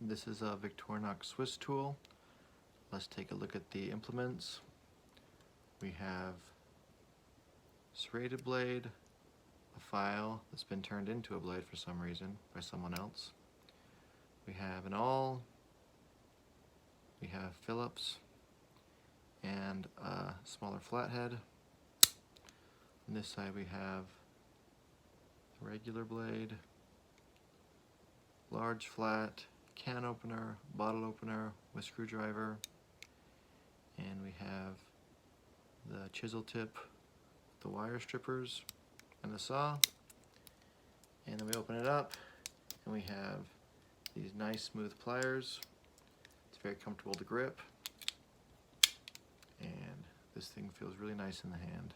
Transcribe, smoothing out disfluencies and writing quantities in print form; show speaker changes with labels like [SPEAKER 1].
[SPEAKER 1] This is a Victorinox SwissTool. Let's take a look at the implements. We have serrated blade, a file that's been turned into a blade for some reason by someone else. We have an awl, we have Phillips, and a smaller flathead. On this side we have a regular blade, large flat, can opener, bottle opener with screwdriver, and we have the chisel tip, the wire strippers, and the saw. And then we open it up and we have these nice smooth pliers. It's very comfortable to grip, and this thing feels really nice in the hand.